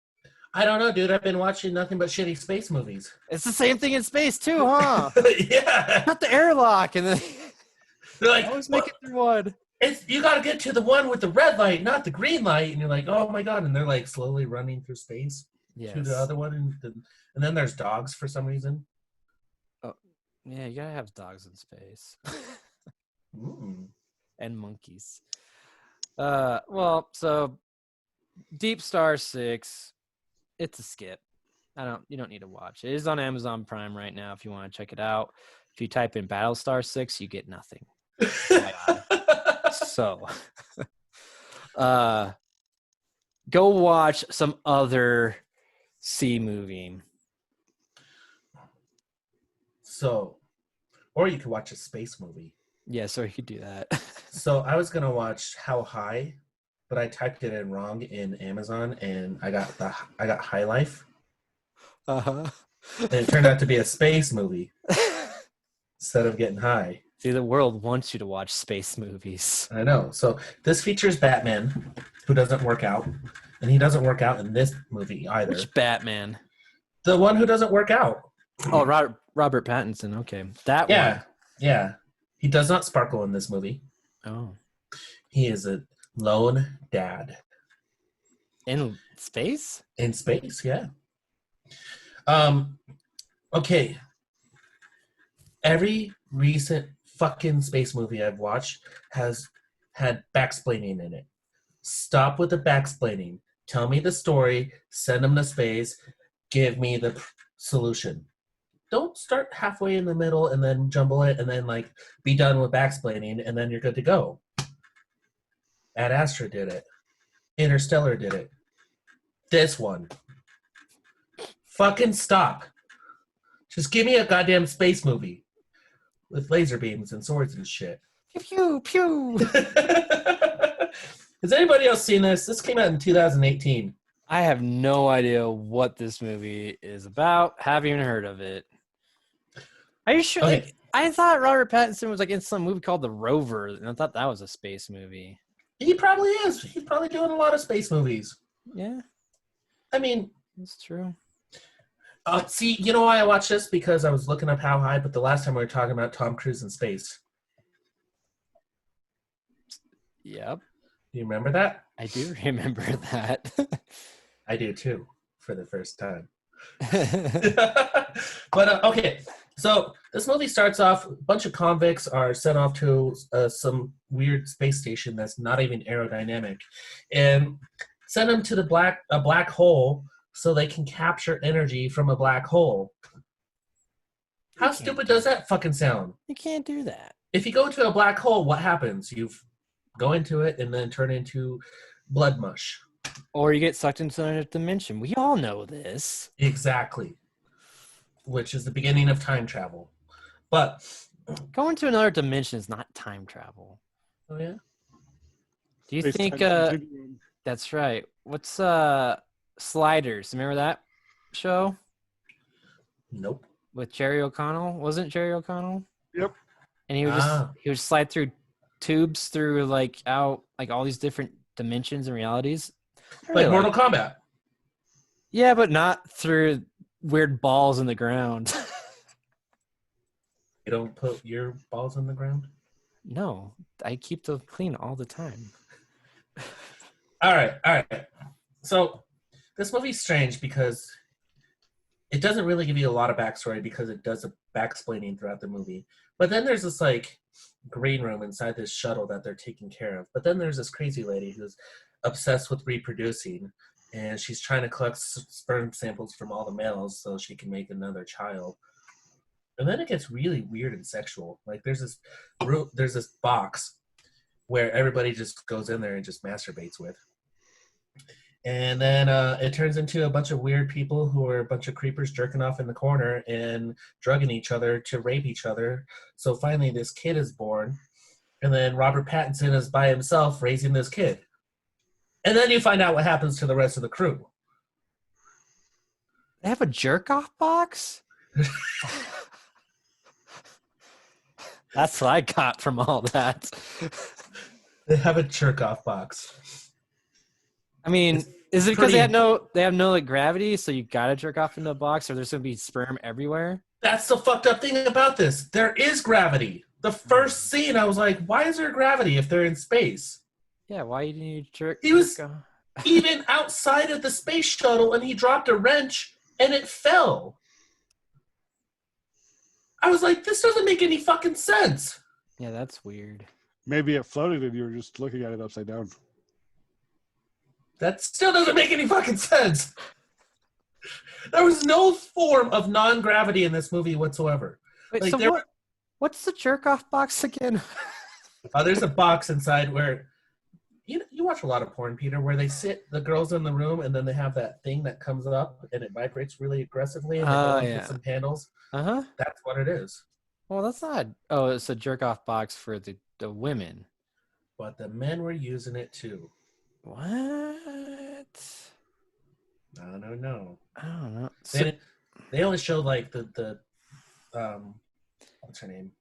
I don't know, dude. I've been watching nothing but shitty space movies. It's the same thing in space too, huh? Yeah. Not the airlock, and then They're like, always make it through one. You got to get to the one with the red light, not the green light. And you're like, oh my god! And they're like slowly running through space to the other one, and then there's dogs for some reason. Oh, yeah, you gotta have dogs in space, and monkeys. Well, so DeepStar 6, it's a skip. You don't need to watch it. It is on Amazon Prime right now if you want to check it out. If you type in Battlestar 6, you get nothing. So go watch some other sea movie. So, or you could watch a space movie. Yeah, so you could do that. So I was gonna watch How High, but I typed it in wrong in Amazon, and I got High Life. Uh-huh. And it turned out to be a space movie instead of getting high. See, the world wants you to watch space movies. I know. So this features Batman, who doesn't work out, and he doesn't work out in this movie either. Which Batman? The one who doesn't work out. Oh, Robert Pattinson. Okay, that one. Yeah. He does not sparkle in this movie. Oh. He is a lone dad. In space? In space, yeah. Okay. Every recent fucking space movie I've watched has had backsplaining in it. Stop with the backsplaining. Tell me the story, send them to space, give me the solution. Don't start halfway in the middle and then jumble it and then like be done with backsplaining and then you're good to go. Ad Astra did it. Interstellar did it. This one. Fucking stop. Just give me a goddamn space movie with laser beams and swords and shit. Pew, pew. Has anybody else seen this? This came out in 2018. I have no idea what this movie is about. Haven't even heard of it. Are you sure? Okay. Like, I thought Robert Pattinson was like in some movie called The Rover, and I thought that was a space movie. He probably is. He's probably doing a lot of space movies. Yeah. I mean, that's true. See, you know why I watched this? Because I was looking up How High, but the last time we were talking about Tom Cruise in space. Yep. Do you remember that? I do remember that. I do too, for the first time. But okay, so this movie starts off. A bunch of convicts are sent off to some weird space station that's not even aerodynamic, and send them to a black hole so they can capture energy from a black hole. How stupid does that fucking sound? You can't do that. If you go to a black hole, what happens? You go into it and then turn into blood mush. Or you get sucked into another dimension. We all know this. Exactly. Which is the beginning of time travel. But going to another dimension is not time travel. Oh yeah? Do you think that's right. What's Sliders? Remember that show? Nope. With Jerry O'Connell? Wasn't Jerry O'Connell? Yep. And he would slide through tubes through like all these different dimensions and realities. Like Mortal Kombat. Yeah, but not through weird balls in the ground. You don't put your balls in the ground? No, I keep them clean all the time. All right. So this movie's strange because it doesn't really give you a lot of backstory because it does a backsplaining throughout the movie. But then there's this like green room inside this shuttle that they're taking care of. But then there's this crazy lady who's obsessed with reproducing, and she's trying to collect sperm samples from all the males so she can make another child. And then it gets really weird and sexual. Like there's this box where everybody just goes in there and just masturbates with. And then it turns into a bunch of weird people who are a bunch of creepers jerking off in the corner and drugging each other to rape each other. So finally this kid is born. And then Robert Pattinson is by himself raising this kid. And then you find out what happens to the rest of the crew. They have a jerk-off box? That's what I got from all that. They have a jerk-off box. I mean, is it because they have no like gravity, so you gotta jerk off into a box, or there's gonna be sperm everywhere? That's the fucked up thing about this. There is gravity. The first scene, I was like, why is there gravity if they're in space? Yeah, why didn't you jerk? He was even outside of the space shuttle, and he dropped a wrench, and it fell. I was like, this doesn't make any fucking sense. Yeah, that's weird. Maybe it floated and you were just looking at it upside down. That still doesn't make any fucking sense. There was no form of non-gravity in this movie whatsoever. Wait, like, so what's the jerk-off box again? There's a box inside where... You watch a lot of porn, Peter, where they sit the girls in the room and then they have that thing that comes up and it vibrates really aggressively and they put some handles. Uh-huh. That's what it is. Well, that's not... Oh, it's a jerk-off box for the women. But the men were using it too. What? I don't know. They only showed like the what's her name?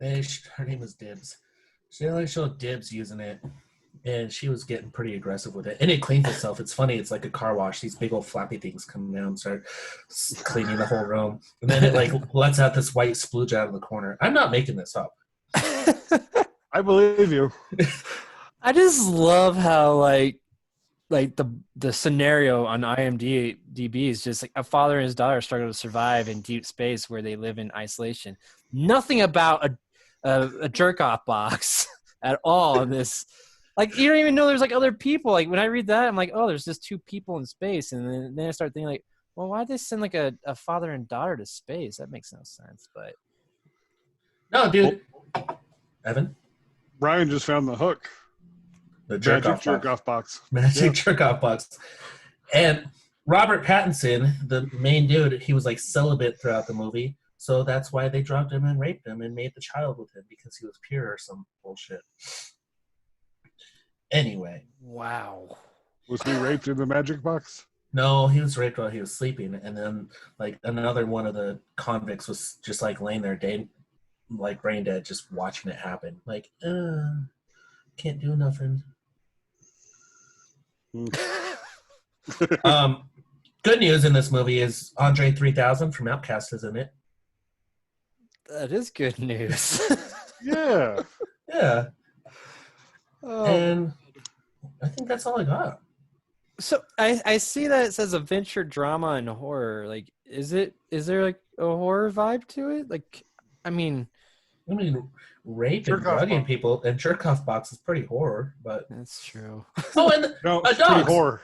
Her name was Dibs. They only showed Dibs using it. And she was getting pretty aggressive with it. And it cleans itself. It's funny. It's like a car wash. These big old flappy things come down and start cleaning the whole room. And then it like lets out this white splooge out of the corner. I'm not making this up. I believe you. I just love how like the scenario on IMDb is just like a father and his daughter struggle to survive in deep space where they live in isolation. Nothing about a jerk-off box at all in this. Like, you don't even know there's, like, other people. Like, when I read that, I'm like, oh, there's just two people in space. And then I start thinking, like, well, why'd they send, like, a father and daughter to space? That makes no sense, but... No, dude. Evan? Brian just found the hook. The jerk-off box. Magic jerk-off box. And Robert Pattinson, the main dude, he was, like, celibate throughout the movie. So that's why they drugged him and raped him and made the child with him, because he was pure or some bullshit. Anyway. Wow. Was he raped in the magic box? No, he was raped while he was sleeping. And then, like, another one of the convicts was just, like, laying there like, brain dead, just watching it happen. Like, can't do nothing. Good news in this movie is Andre 3000 from Outkast is in it. That is good news. Yeah. Yeah. Oh. And I think that's all I got. So I see that it says adventure, drama, and horror. Like, is there like a horror vibe to it? Like, I mean, Rape and Jerk-off drugging box. people and jerk-off box is pretty horror, but... that's true. Oh, and No, it's pretty dogs. horror.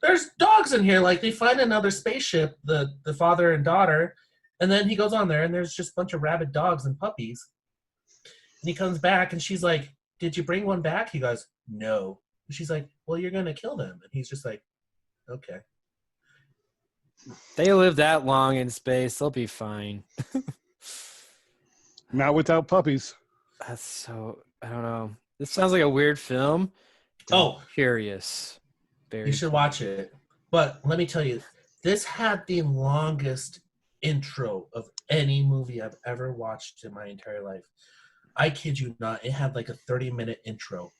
There's dogs in here. Like, they find another spaceship, the father and daughter, and then he goes on there, and there's just a bunch of rabid dogs and puppies. And he comes back, and she's like, did you bring one back? He goes, no. And she's like, well, you're going to kill them. And he's just like, okay. They live that long in space, they'll be fine. Not without puppies. That's so, I don't know. This sounds like a weird film. Oh. Curious. You should watch it. But let me tell you, this had the longest intro of any movie I've ever watched in my entire life. I kid you not. It had like a 30-minute intro.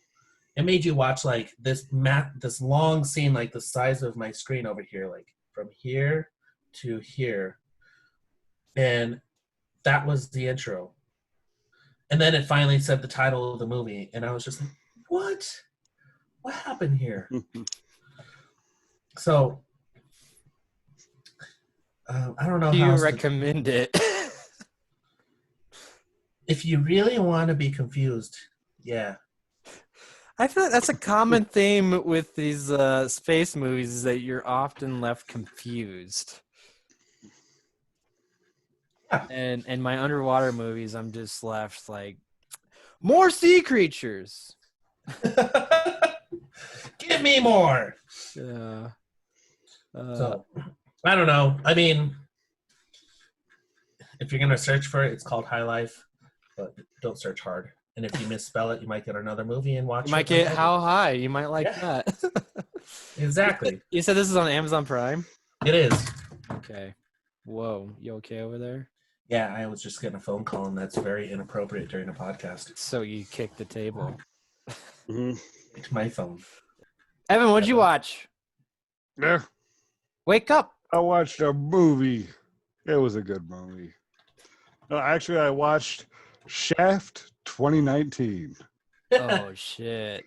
It made you watch like this long scene, like the size of my screen over here, like from here to here. And that was the intro. And then it finally said the title of the movie. And I was just like, what? What happened here? So, I don't know. Do you recommend it? If you really want to be confused, yeah. I feel like that's a common theme with these space movies is that you're often left confused. Yeah. And in my underwater movies, I'm just left like, more sea creatures. Give me more. Yeah. So, I don't know. I mean, if you're going to search for it, it's called High Life, but don't search hard. And if you misspell it, you might get another movie and watch it. You might get How High. You might like that. Exactly. You said this is on Amazon Prime? It is. Okay. Whoa. You okay over there? Yeah, I was just getting a phone call, and that's very inappropriate during a podcast. So you kicked the table. Mm-hmm. It's my phone. Evan, what'd you watch? Yeah. Wake up. I watched a movie. It was a good movie. No, actually, I watched Shaft 2019. Oh, shit.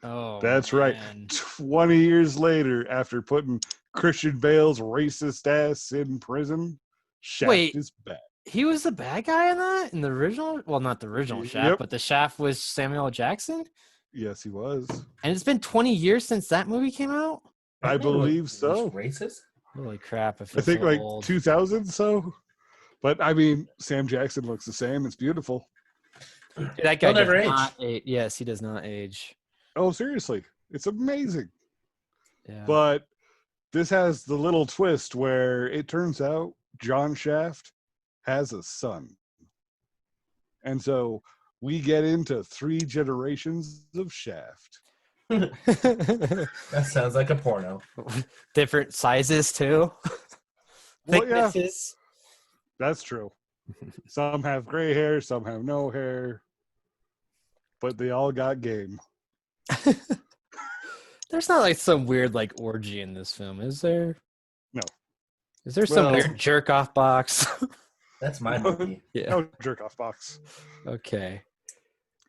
Oh, That's man. right. 20 years later, after putting Christian Bale's racist ass in prison, Shaft is back. He was the bad guy in that? In the original? Well, not the original Shaft, but the Shaft was Samuel L. Jackson? Yes, he was. And it's been 20 years since that movie came out? I believe so. Racist? Holy crap. I think so like old. 2000 so. But I mean, Sam Jackson looks the same. It's beautiful. Dude, that guy He'll never does age. not age. Yes, he does not age. Oh, seriously. It's amazing. Yeah. But this has the little twist where it turns out John Shaft has a son. And so we get into 3 generations of Shaft. That sounds like a porno. Different sizes, too. Well, yeah, Thicknesses. that's true. Some have gray hair, some have no hair. But they all got game. There's not like some weird like orgy in this film, is there? No. Is there some Well- weird jerk off box? That's my movie. Yeah. No jerk off box. Okay.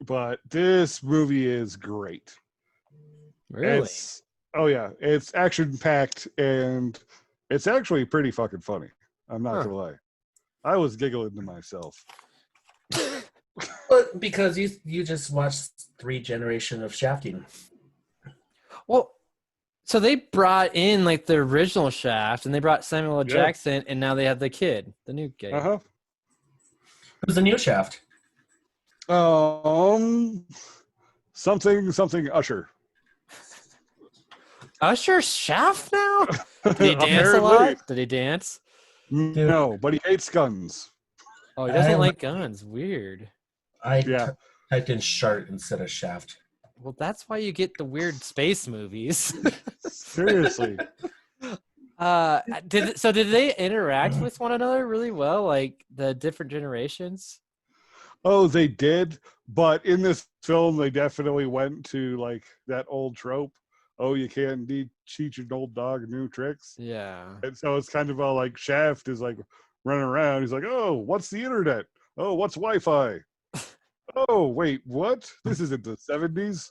But this movie is great. Really? It's action packed and it's actually pretty fucking funny. I'm not gonna lie. I was giggling to myself. But because you just watched 3 generations of shafting. Well, so they brought in like the original Shaft, and they brought Samuel L. Jackson, and now they have the kid, the new kid. Uh-huh. Who's the new Shaft? Something Usher. Usher Shaft now? Did he dance a Apparently. lot? Did he dance? No, but he hates guns. Oh, he doesn't like guns. Weird. I typed in Shart instead of Shaft. Well, that's why you get the weird space movies. Seriously. Did they interact with one another really well, like the different generations? Oh, they did, but in this film, they definitely went to like that old trope. Oh, you can't teach an old dog new tricks. Yeah. And so it's kind of all like Shaft is like running around. He's like, oh, what's the internet? Oh, what's Wi-Fi? Oh, wait, what? This isn't the 70s.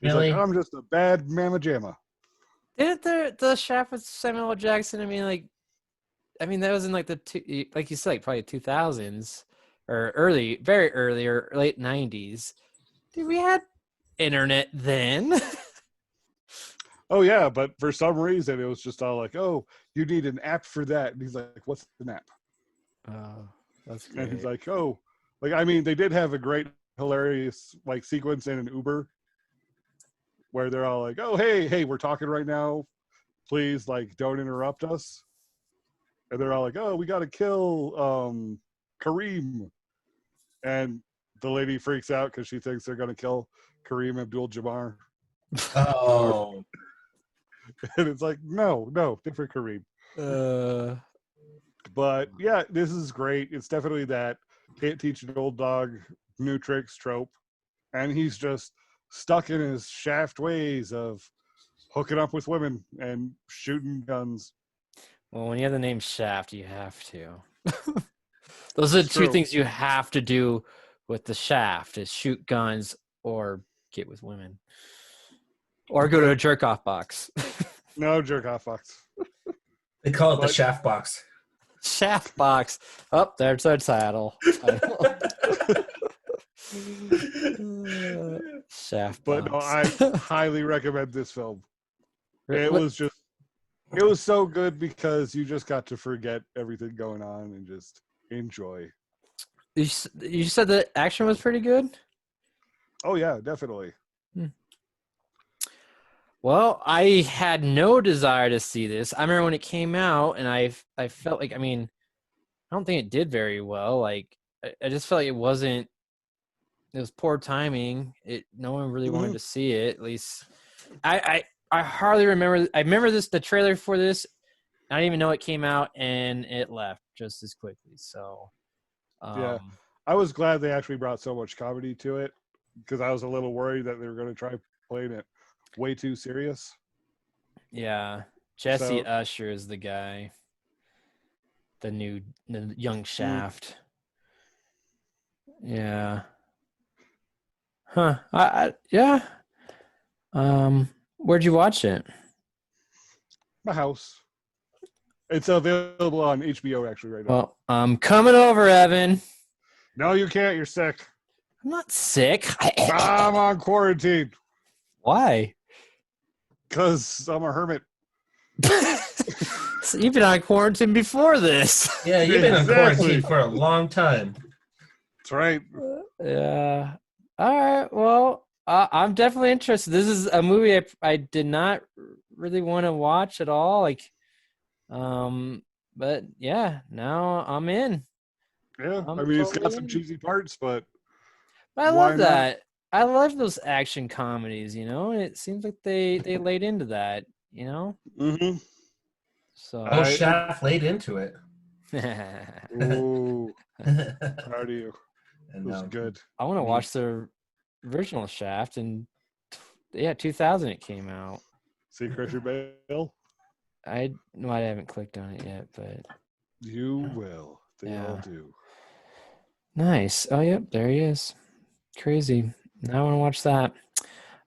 He's Really? like, I'm just a bad mamma jamma. Didn't the Shaft with Samuel L. Jackson? I mean, that was in like like you said, like probably 2000s or very early or late 90s. Dude, we had internet then. Oh yeah, but for some reason it was just all like, oh, you need an app for that. And he's like, what's an app? Oh, that's And he's great. like, oh, like I mean, they did have a great, hilarious like sequence in an Uber where they're all like, oh, hey, we're talking right now. Please, like, don't interrupt us. And they're all like, oh, we got to kill Kareem. And the lady freaks out because she thinks they're going to kill Kareem Abdul-Jabbar. Oh. And it's like, no, different Kareem. But yeah, this is great. It's definitely that can't teach an old dog new tricks trope. And he's just stuck in his Shaft ways of hooking up with women and shooting guns. Well, when you have the name Shaft, you have to. Those are the It's two true. things you have to do with the Shaft: is shoot guns or get with women, or go to a jerk off box. No jerk off box. They call it the But- shaft box. Shaft box. Oh, there's our title. Shaft But box. no, I highly recommend this film. It What- was so good because you just got to forget everything going on and just enjoy. You said the action was pretty good? Oh yeah, definitely. Well, I had no desire to see this. I remember when it came out, and I felt like, I mean, I don't think it did very well. Like, I just felt like it wasn't. It was poor timing. No one really wanted to see it. At least, I hardly remember. I remember the trailer for this. I didn't even know it came out, and it left just as quickly. So, Yeah. I was glad they actually brought so much comedy to it because I was a little worried that they were going to try playing it way too serious. yeah. Jesse So- Usher is the guy. The young Shaft. Yeah. Huh. Yeah. Where'd you watch it? My house. It's available on HBO actually right now. Well, I'm coming over, Evan. No, you can't. You're sick. I'm not sick. I'm on quarantine Why? because I'm a hermit. So you've been on quarantine before this. Yeah, you've been in Exactly. quarantine for a long time. That's right. Yeah. All right. Well, I'm definitely interested. This is a movie I did not really want to watch at all. Like, but yeah, now I'm in. Yeah. I'm I mean, it's got totally some in. cheesy parts, but I Why love not? that. I love those action comedies, and it seems like they laid into that, mm-hmm. So Oh, Shaft laid into it. Ooh, And proud of you. It was now, good. I want to watch the original Shaft, and 2000 it came out. See Christian Bale? I haven't clicked on it yet, but You will. They all Yeah. do. nice. Oh, yep, there he is. Crazy. Now I want to watch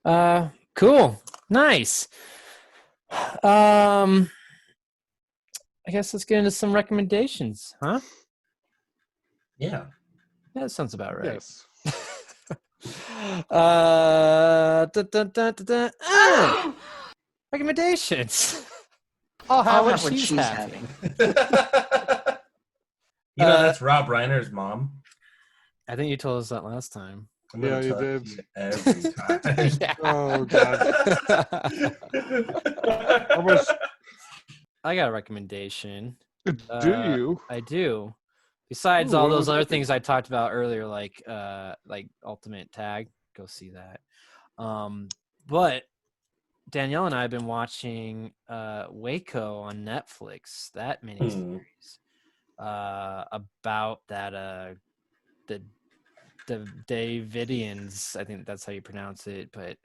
that. Cool. Nice. I guess let's get into some recommendations, huh? yeah. Yeah, that sounds about right. Yes. Recommendations. I'll have I'll what have what she's she's having. That's Rob Reiner's mom. I think you told us that last time. I'm gonna Yeah, you tell did. you every time. Yeah. Oh, God. Almost. I got a recommendation. Do you? I do. Besides Ooh, all what those would other that be? things I talked about earlier, like Ultimate Tag, go see that. But Danielle and I have been watching Waco on Netflix, that miniseries, about that the Davidians, I think that's how you pronounce it, but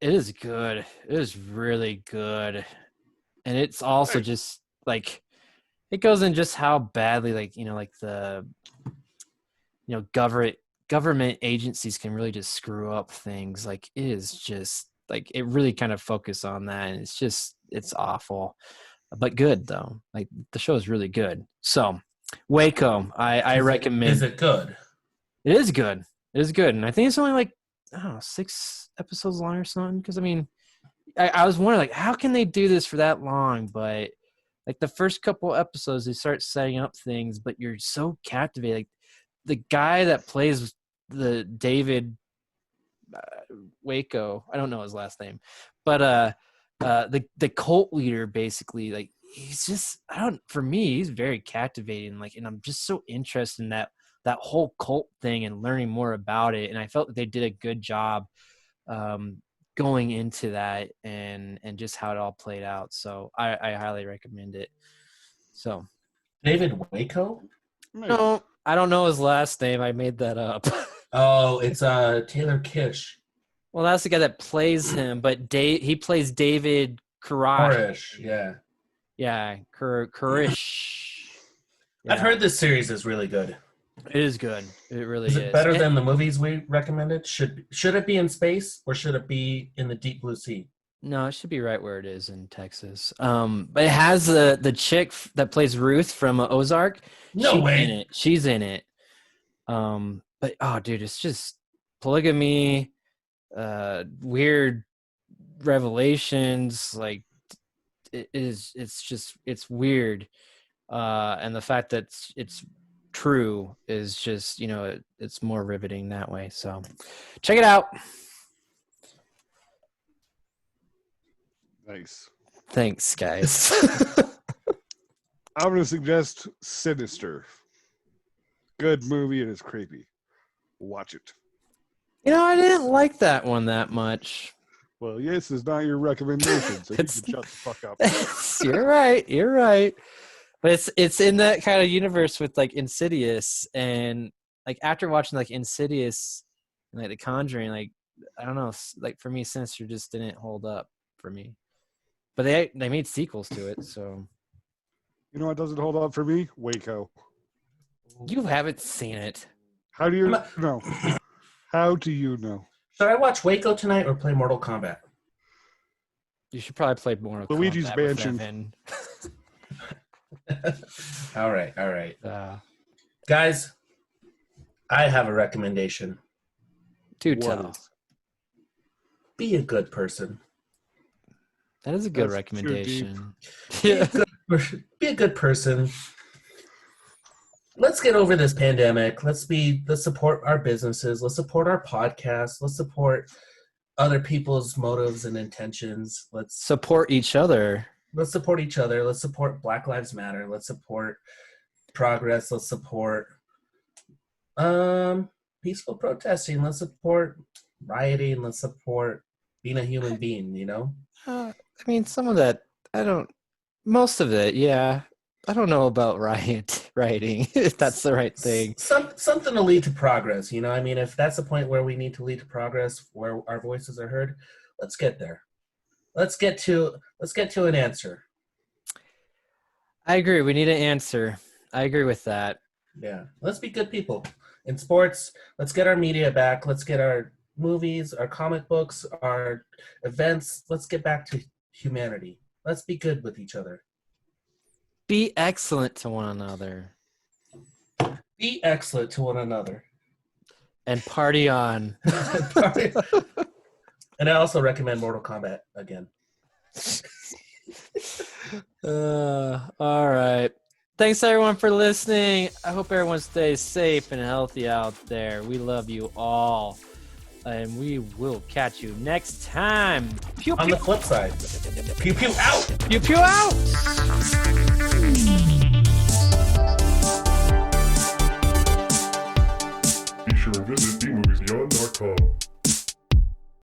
it is good. It is really good. And it's also Nice. just like it goes in just how badly like the government government agencies can really just screw up things. Like it is just like it really kind of focus on that, and it's awful, but good though. Like the show is really good. So Waco, I recommend. Is it good? It is good. It is good, and I think it's only like I don't know 6 episodes long or something. Because I mean, I was wondering like how can they do this for that long, but like the first couple episodes they start setting up things, but you're so captivated. Like the guy that plays the David Waco, I don't know his last name, but the cult leader basically, like he's just for me he's very captivating, like, and I'm just so interested in that whole cult thing and learning more about it, and I felt that they did a good job going into that and just how it all played out. So I highly recommend it. So David Waco? no, I don't know his last name. I made that up. Oh, it's Taylor Kish. Well, that's the guy that plays him, but he plays David Koresh, yeah. Yeah, Kurish. Yeah. I've heard this series is really good. It is good. It really is. Is it better than the movies we recommended? Should it be in space or should it be in the deep blue sea? No, it should be right where it is in Texas. But it has the chick that plays Ruth from Ozark. No way. She's in it. But oh, dude, it's just polygamy, weird revelations. Like it's weird. And the fact that it's true is just, it's more riveting that way. So check it out. Nice. Thanks, guys. I'm going to suggest Sinister. Good movie, and it's creepy. Watch it. I didn't like that one that much. Well, yes, it's not your recommendation, so you can shut the fuck up. You're right. But it's in that kind of universe with like Insidious, and like after watching like Insidious and like The Conjuring, like I don't know, like for me, Sinister just didn't hold up for me. But they made sequels to it, so. You know what doesn't hold up for me? Waco. You haven't seen it. How do you know? How do you know? Should I watch Waco tonight or play Mortal Kombat? You should probably play Mortal Kombat. Luigi's Mansion. All right. Guys, I have a recommendation. Do tell. Be a good person. That is a good recommendation. Be a good person. Let's get over this pandemic. Let's support our businesses. Let's support our podcasts. Let's support other people's motives and intentions. Let's support each other. Let's support each other. Let's support Black Lives Matter. Let's support progress. Let's support peaceful protesting. Let's support rioting. Let's support being a human being, I mean, some of that, most of it, yeah. I don't know about rioting, if that's the right thing. Something to lead to progress, I mean, if that's the point where we need to lead to progress, where our voices are heard, let's get there. Let's get to an answer. I agree. We need an answer. I agree with that. Yeah. Let's be good people. In sports, let's get our media back. Let's get our movies, our comic books, our events. Let's get back to humanity. Let's be good with each other. Be excellent to one another. Be excellent to one another. And party on. And I also recommend Mortal Kombat again. All right. Thanks, everyone, for listening. I hope everyone stays safe and healthy out there. We love you all. And we will catch you next time. Pew, on pew. the flip side. Pew, pew, out. Pew, pew, out. Be sure to visit bmoviesbeyond.com.